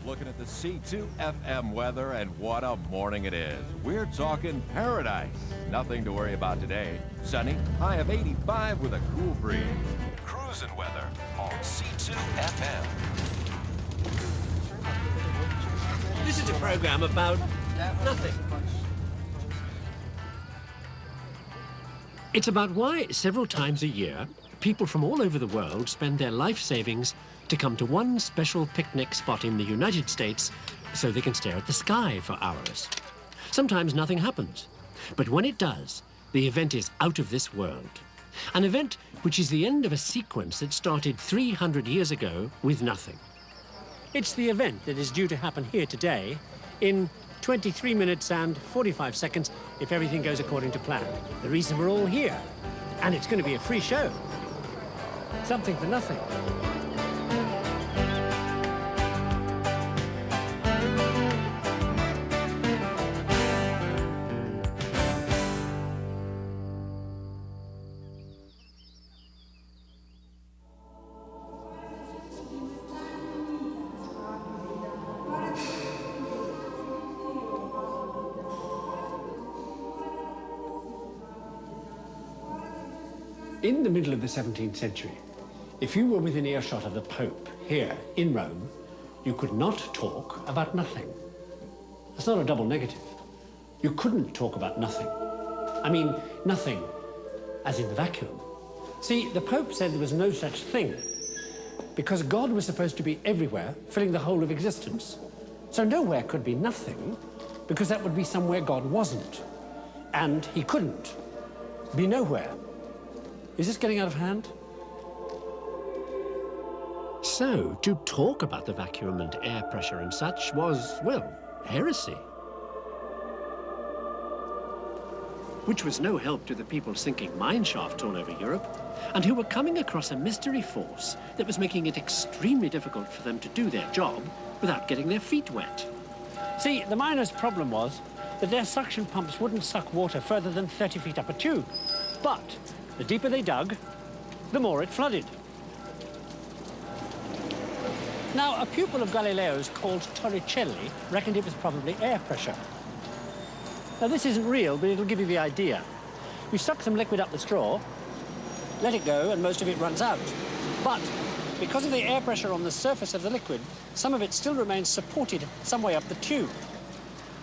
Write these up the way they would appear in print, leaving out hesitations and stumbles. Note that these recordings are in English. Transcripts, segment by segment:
looking at the C2 FM weather, and what a morning it is. We're talking paradise. Nothing to worry about today. Sunny, high of 85 with a cool breeze. Cruising weather on C2 FM. This is a program about nothing. It's about why several times a year, people from all over the world spend their life savings to come to one special picnic spot in the United States so they can stare at the sky for hours. Sometimes nothing happens, but when it does, the event is out of this world. An event which is the end of a sequence that started 300 years ago with nothing. It's the event that is due to happen here today in 23 minutes and 45 seconds if everything goes according to plan. The reason we're all here. And it's going to be a free show. Something for nothing. In the middle of the 17th century, if you were within earshot of the Pope here in Rome, you could not talk about nothing. That's not a double negative. You couldn't talk about nothing. I mean, nothing, as in the vacuum. See, the Pope said there was no such thing because God was supposed to be everywhere, filling the whole of existence. So nowhere could be nothing because that would be somewhere God wasn't. And he couldn't be nowhere. Is this getting out of hand? So, to talk about the vacuum and air pressure and such was, well, heresy. Which was no help to the people sinking mine shafts all over Europe, and who were coming across a mystery force that was making it extremely difficult for them to do their job without getting their feet wet. See, the miners' problem was that their suction pumps wouldn't suck water further than 30 feet up a tube. But the deeper they dug, the more it flooded. Now, a pupil of Galileo's called Torricelli reckoned it was probably air pressure. Now, this isn't real, but it'll give you the idea. You suck some liquid up the straw, let it go, and most of it runs out. But because of the air pressure on the surface of the liquid, some of it still remains supported some way up the tube.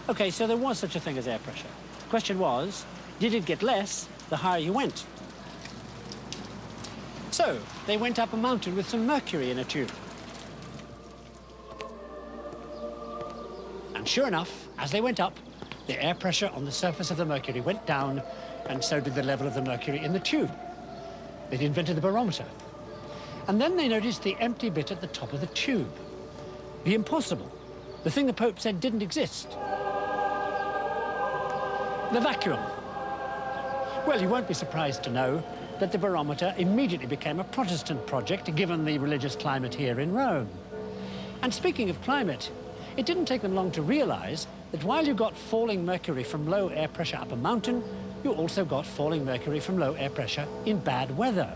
OK, so there was such a thing as air pressure. The question was, did it get less the higher you went? So they went up a mountain with some mercury in a tube. And sure enough, as they went up, the air pressure on the surface of the mercury went down, and so did the level of the mercury in the tube. They'd invented the barometer. And then they noticed the empty bit at the top of the tube. The impossible. The thing the Pope said didn't exist. The vacuum. Well, you won't be surprised to know that the barometer immediately became a Protestant project, given the religious climate here in Rome. And speaking of climate, it didn't take them long to realize that while you got falling mercury from low air pressure up a mountain, you also got falling mercury from low air pressure in bad weather.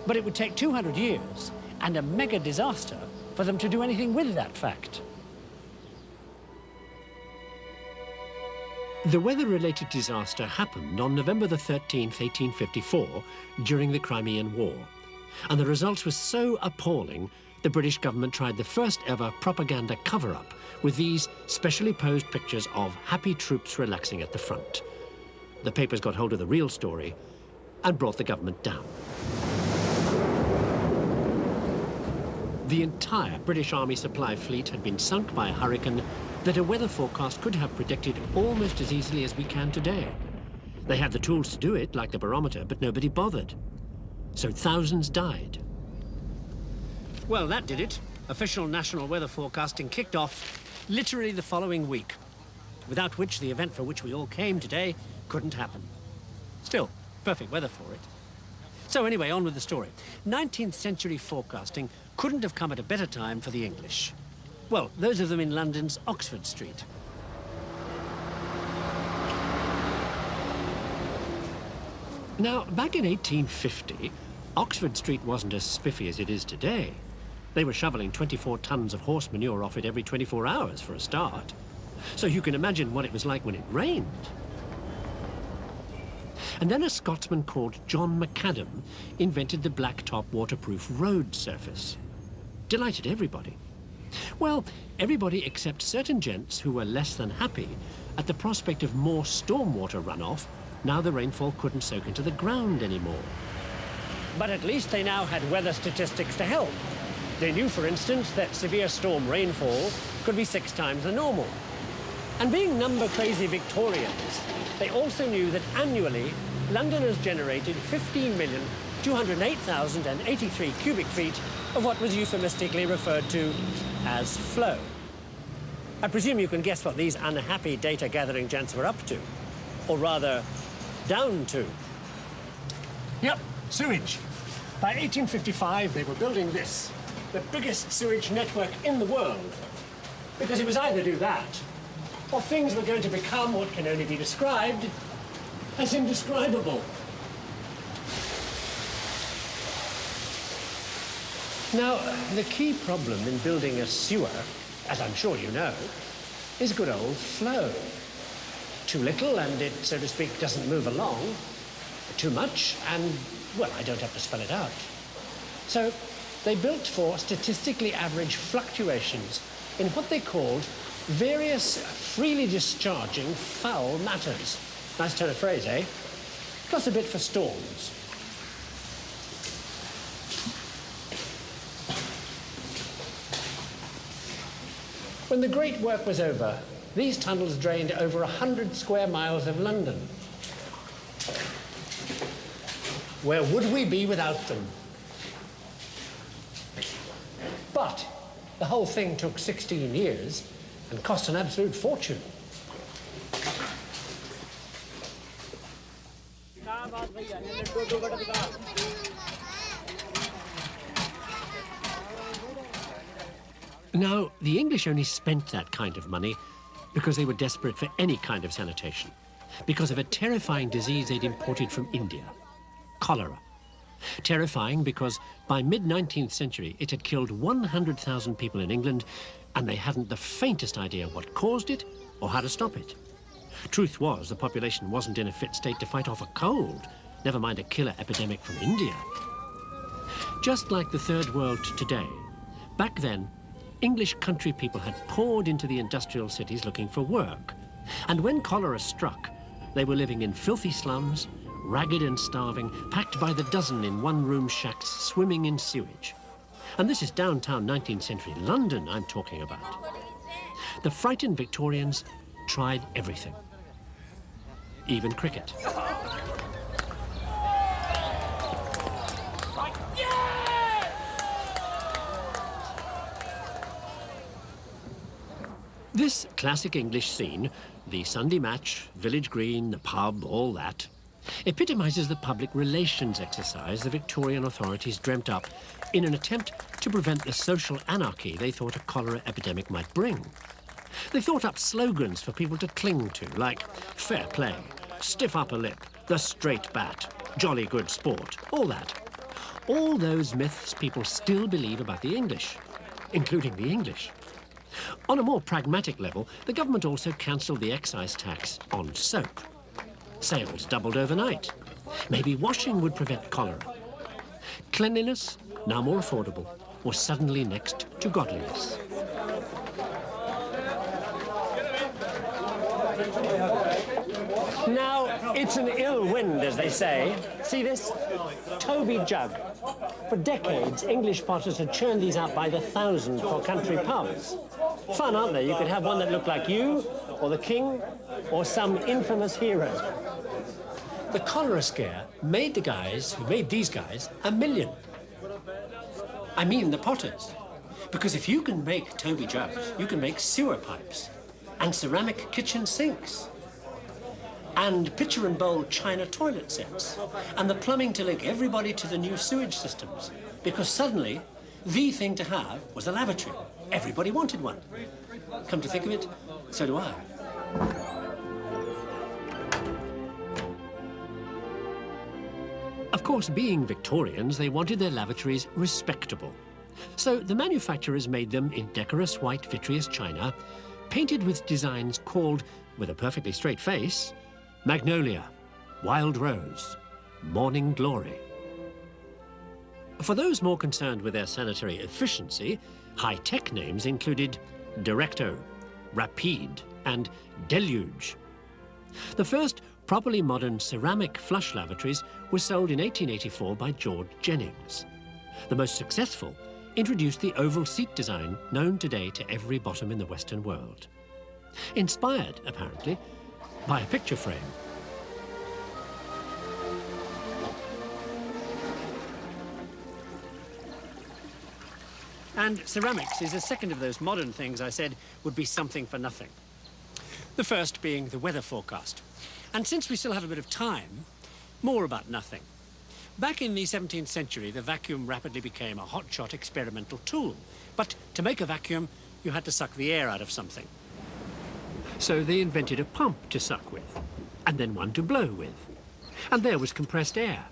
But it would take 200 years and a mega disaster for them to do anything with that fact. The weather-related disaster happened on November the 13th, 1854, during the Crimean War. And the results were so appalling, the British government tried the first ever propaganda cover-up with these specially posed pictures of happy troops relaxing at the front. The papers got hold of the real story and brought the government down. The entire British Army supply fleet had been sunk by a hurricane that a weather forecast could have predicted almost as easily as we can today. They had the tools to do it, like the barometer, but nobody bothered. So thousands died. Well, that did it. Official national weather forecasting kicked off literally the following week, without which the event for which we all came today couldn't happen. Still, perfect weather for it. So anyway, on with the story. 19th century forecasting couldn't have come at a better time for the English. Well, those of them in London's Oxford Street. Now, back in 1850, Oxford Street wasn't as spiffy as it is today. They were shoveling 24 tons of horse manure off it every 24 hours for a start. So you can imagine what it was like when it rained. And then a Scotsman called John McAdam invented the blacktop waterproof road surface. Delighted everybody. Well, everybody except certain gents who were less than happy at the prospect of more stormwater runoff now the rainfall couldn't soak into the ground anymore. But at least they now had weather statistics to help. They knew, for instance, that severe storm rainfall could be 6 times the normal. And being number-crazy Victorians, they also knew that annually, Londoners generated 15,208,083 cubic feet of what was euphemistically referred to as flow. I presume you can guess what these unhappy data-gathering gents were up to. Or rather, down to. Yep, sewage. By 1855, they were building this, the biggest sewage network in the world. Because it was either do that, or things were going to become what can only be described as indescribable. Now, the key problem in building a sewer, as I'm sure you know, is good old flow. Too little and it, so to speak, doesn't move along. Too much and, well, I don't have to spell it out. So they built for statistically average fluctuations in what they called various freely discharging foul matters. Nice turn of phrase, eh? Plus a bit for storms. When the great work was over, these tunnels drained over 100 square miles of London. Where would we be without them? But the whole thing took 16 years and cost an absolute fortune. Now, the English only spent that kind of money because they were desperate for any kind of sanitation, because of a terrifying disease they'd imported from India, cholera. Terrifying because by mid-19th century it had killed 100,000 people in England and they hadn't the faintest idea what caused it or how to stop it. Truth was, the population wasn't in a fit state to fight off a cold, never mind a killer epidemic from India. Just like the Third World today, back then, English country people had poured into the industrial cities looking for work. And when cholera struck, they were living in filthy slums, ragged and starving, packed by the dozen in one-room shacks swimming in sewage. And this is downtown 19th century London I'm talking about. The frightened Victorians tried everything, even cricket. This classic English scene, the Sunday match, village green, the pub, all that, epitomizes the public relations exercise the Victorian authorities dreamt up in an attempt to prevent the social anarchy they thought a cholera epidemic might bring. They thought up slogans for people to cling to, like fair play, stiff upper lip, the straight bat, jolly good sport, all that. All those myths people still believe about the English, including the English. On a more pragmatic level, the government also cancelled the excise tax on soap. Sales doubled overnight. Maybe washing would prevent cholera. Cleanliness, now more affordable, was suddenly next to godliness. Now, it's an ill wind, as they say. See this? Toby jug. For decades, English potters had churned these out by the thousand for country pubs. Fun, aren't they? You could have one that looked like you, or the king, or some infamous hero. The cholera scare made the guys who made these guys $1 million. I mean the potters. Because if you can make Toby jugs, you can make sewer pipes, and ceramic kitchen sinks, and pitcher and bowl china toilet sets, and the plumbing to link everybody to the new sewage systems. Because suddenly, the thing to have was a lavatory. Everybody wanted one. Come to think of it, so do I. Of course, being Victorians, they wanted their lavatories respectable. So the manufacturers made them in decorous white vitreous china, painted with designs called, with a perfectly straight face, Magnolia, Wild Rose, Morning Glory. For those more concerned with their sanitary efficiency, high-tech names included Directo, Rapide, and Deluge. The first properly modern ceramic flush lavatories were sold in 1884 by George Jennings. The most successful introduced the oval seat design known today to every bottom in the Western world. Inspired, apparently, by a picture frame. And ceramics is the second of those modern things I said would be something for nothing. The first being the weather forecast. And since we still have a bit of time, more about nothing. Back in the 17th century, the vacuum rapidly became a hotshot experimental tool. But to make a vacuum, you had to suck the air out of something. So they invented a pump to suck with, and then one to blow with. And there was compressed air.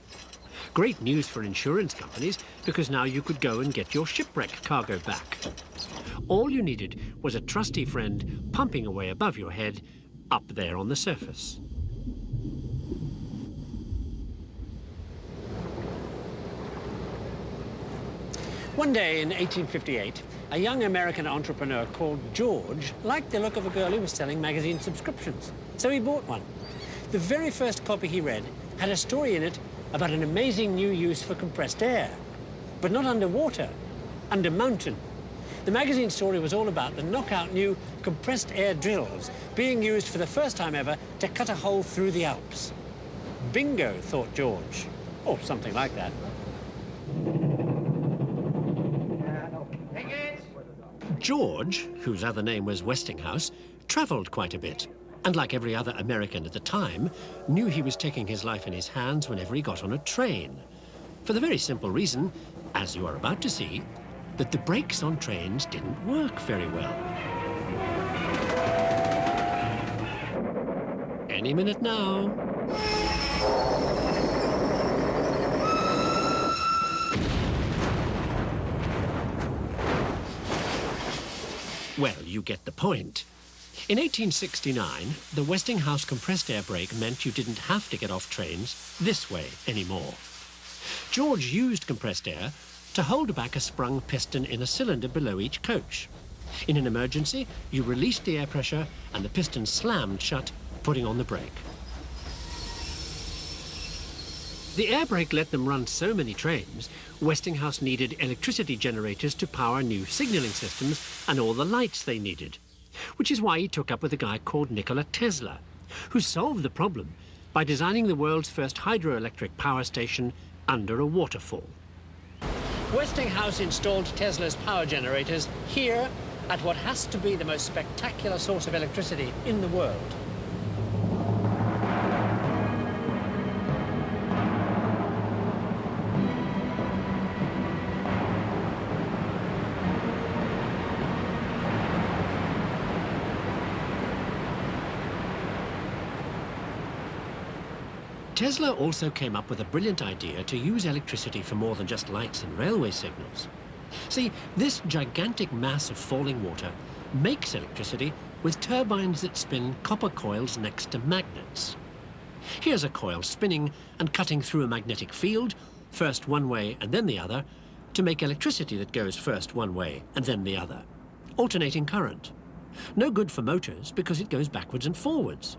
Great news for insurance companies, because now you could go and get your shipwreck cargo back. All you needed was a trusty friend pumping away above your head, up there on the surface. One day in 1858, a young American entrepreneur called George liked the look of a girl who was selling magazine subscriptions, so he bought one. The very first copy he read had a story in it about an amazing new use for compressed air, but not underwater, under mountain. The magazine story was all about the knockout new compressed air drills being used for the first time ever to cut a hole through the Alps. Bingo, thought George, or something like that. George, whose other name was Westinghouse, travelled quite a bit, and like every other American at the time, knew he was taking his life in his hands whenever he got on a train. For the very simple reason, as you are about to see, that the brakes on trains didn't work very well. Any minute now. Well, you get the point. In 1869, the Westinghouse compressed air brake meant you didn't have to get off trains this way anymore. George used compressed air to hold back a sprung piston in a cylinder below each coach. In an emergency, you released the air pressure and the piston slammed shut, putting on the brake. The air brake let them run so many trains, Westinghouse needed electricity generators to power new signalling systems and all the lights they needed, which is why he took up with a guy called Nikola Tesla, who solved the problem by designing the world's first hydroelectric power station under a waterfall. Westinghouse installed Tesla's power generators here at what has to be the most spectacular source of electricity in the world. Tesla also came up with a brilliant idea to use electricity for more than just lights and railway signals. See, this gigantic mass of falling water makes electricity with turbines that spin copper coils next to magnets. Here's a coil spinning and cutting through a magnetic field, first one way and then the other, to make electricity that goes first one way and then the other. Alternating current. No good for motors because it goes backwards and forwards.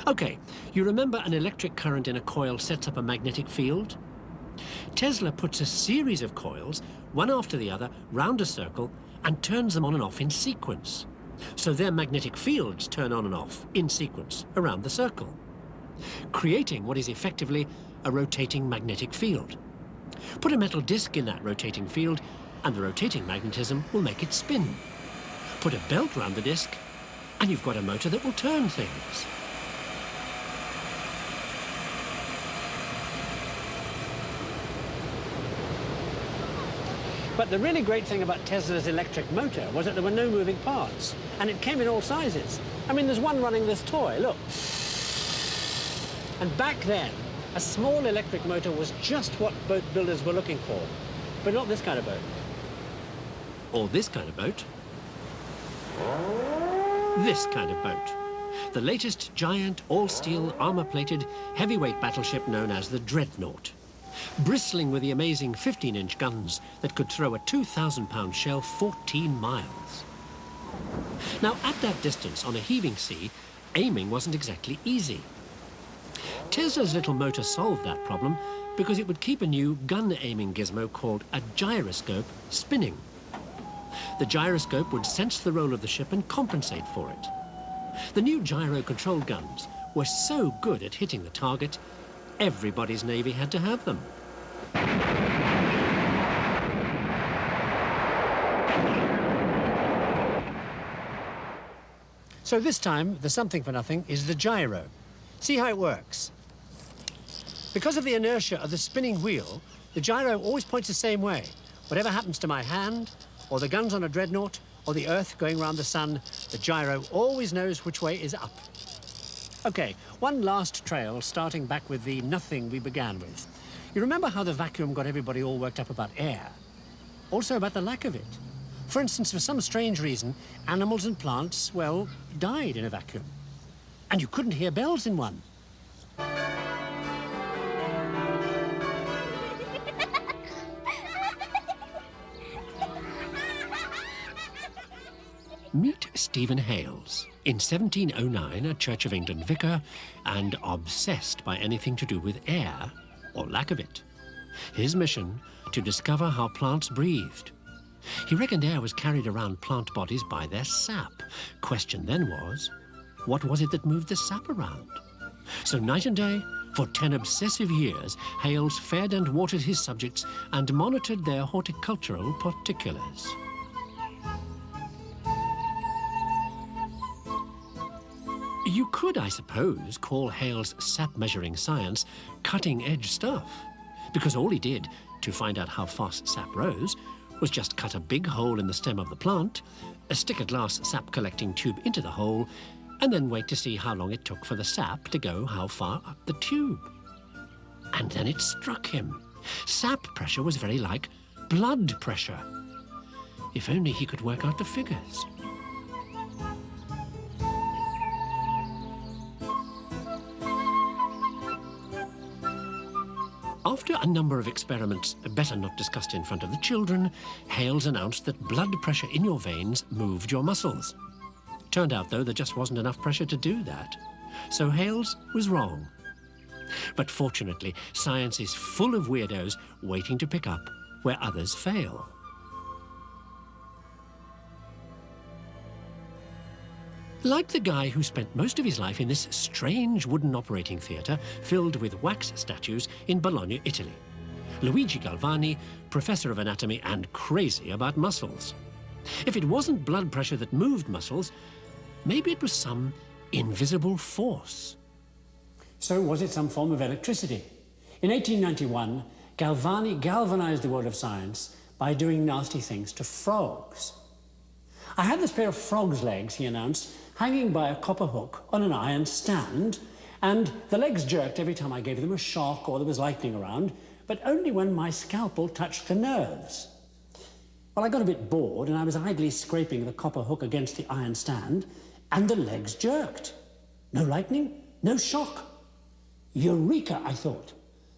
Okay, you remember an electric current in a coil sets up a magnetic field? Tesla puts a series of coils, one after the other, round a circle and turns them on and off in sequence. So their magnetic fields turn on and off in sequence around the circle, creating what is effectively a rotating magnetic field. Put a metal disc in that rotating field and the rotating magnetism will make it spin. Put a belt round the disc and you've got a motor that will turn things. But the really great thing about Tesla's electric motor was that there were no moving parts, and it came in all sizes. I mean, there's one running this toy, look. And back then, a small electric motor was just what boat builders were looking for, but not this kind of boat. Or this kind of boat. This kind of boat. The latest giant, all-steel, armor-plated, heavyweight battleship known as the Dreadnought. Bristling with the amazing 15-inch guns that could throw a 2,000-pound shell 14 miles. Now, at that distance, on a heaving sea, aiming wasn't exactly easy. Tesla's little motor solved that problem because it would keep a new gun-aiming gizmo called a gyroscope spinning. The gyroscope would sense the roll of the ship and compensate for it. The new gyro-controlled guns were so good at hitting the target, everybody's navy had to have them. So this time, the something for nothing is the gyro. See how it works. Because of the inertia of the spinning wheel, the gyro always points the same way. Whatever happens to my hand, or the guns on a dreadnought, or the Earth going round the sun, the gyro always knows which way is up. Okay, one last trail, starting back with the nothing we began with. You remember how the vacuum got everybody all worked up about air? Also about the lack of it. For instance, for some strange reason, animals and plants, well, died in a vacuum. And you couldn't hear bells in one. Meet Stephen Hales, in 1709 a Church of England vicar, and obsessed by anything to do with air, or lack of it. His mission, to discover how plants breathed. He reckoned air was carried around plant bodies by their sap. Question then was, what was it that moved the sap around? So night and day, for 10 obsessive years, Hales fed and watered his subjects and monitored their horticultural particulars. You could, I suppose, call Hales' sap-measuring science cutting-edge stuff, because all he did to find out how fast sap rose was just cut a big hole in the stem of the plant, stick a glass sap-collecting tube into the hole, and then wait to see how long it took for the sap to go how far up the tube. And then it struck him. Sap pressure was very like blood pressure. If only he could work out the figures. After a number of experiments better not discussed in front of the children, Hales announced that blood pressure in your veins moved your muscles. Turned out, though, there just wasn't enough pressure to do that. So Hales was wrong. But fortunately, science is full of weirdos waiting to pick up where others fail. Like the guy who spent most of his life in this strange wooden operating theatre filled with wax statues in Bologna, Italy. Luigi Galvani, professor of anatomy and crazy about muscles. If it wasn't blood pressure that moved muscles, maybe it was some invisible force. So was it some form of electricity? In 1891, Galvani galvanized the world of science by doing nasty things to frogs. I had this pair of frog's legs, he announced, hanging by a copper hook on an iron stand, and the legs jerked every time I gave them a shock or there was lightning around, but only when my scalpel touched the nerves. Well, I got a bit bored and I was idly scraping the copper hook against the iron stand, and the legs jerked. No lightning, no shock. Eureka, I thought.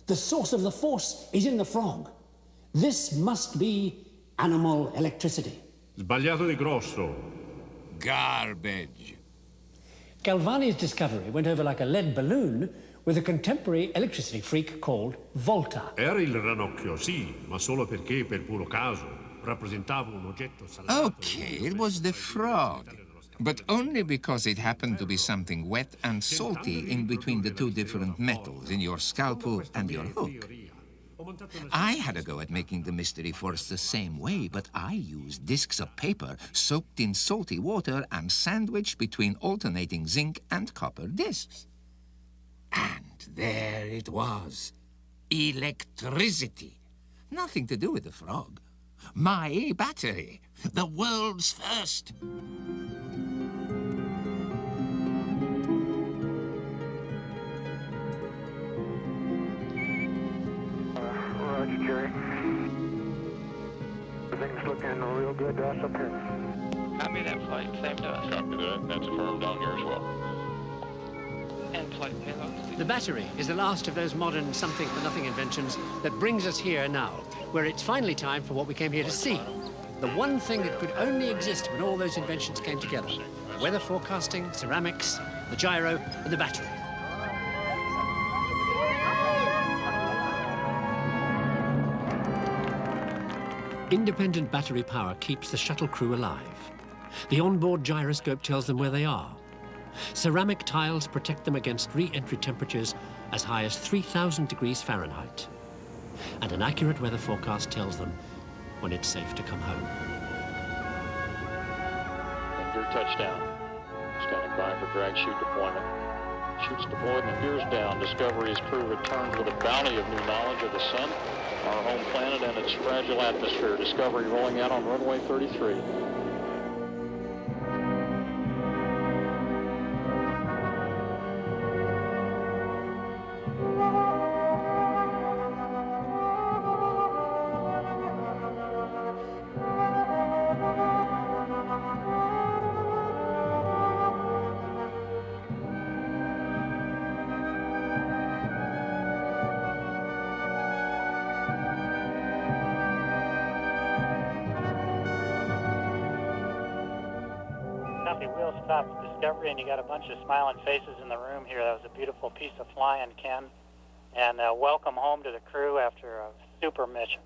The source of the force is in the frog. This must be animal electricity. Sbagliato di grosso. Garbage. Galvani's discovery went over like a lead balloon with a contemporary electricity freak called Volta. Era il ranocchio, sì, ma solo perché, per puro caso, rappresentava un oggetto salato. Okay, it was the frog. But only because it happened to be something wet and salty in between the two different metals in your scalpel and your hook. I had a go at making the mystery force the same way, but I used discs of paper soaked in salty water and sandwiched between alternating zinc and copper discs. And there it was. Electricity. Nothing to do with the frog. My battery. The world's first. Roger, Jerry. Everything's looking real good to us up here. Copy that flight, same to us. Copy that. That's affirmed down here as well. And flight payload. The battery is the last of those modern something-for-nothing inventions that brings us here now, where it's finally time for what we came here to see. The one thing that could only exist when all those inventions came together. Weather forecasting, ceramics, the gyro, and the battery. Independent battery power keeps the shuttle crew alive. The onboard gyroscope tells them where they are. Ceramic tiles protect them against re-entry temperatures as high as 3,000 degrees Fahrenheit. And an accurate weather forecast tells them when it's safe to come home. And gear touchdown. Standing by for drag chute deployment. Chutes deployed and the gears down. Discovery's crew returns with a bounty of new knowledge of the sun, our home planet, and its fragile atmosphere. Discovery rolling out on runway 33. Copy, wheel stop Discovery, and you got a bunch of smiling faces in the room here. That was a beautiful piece of flying, Ken. And welcome home to the crew after a super mission.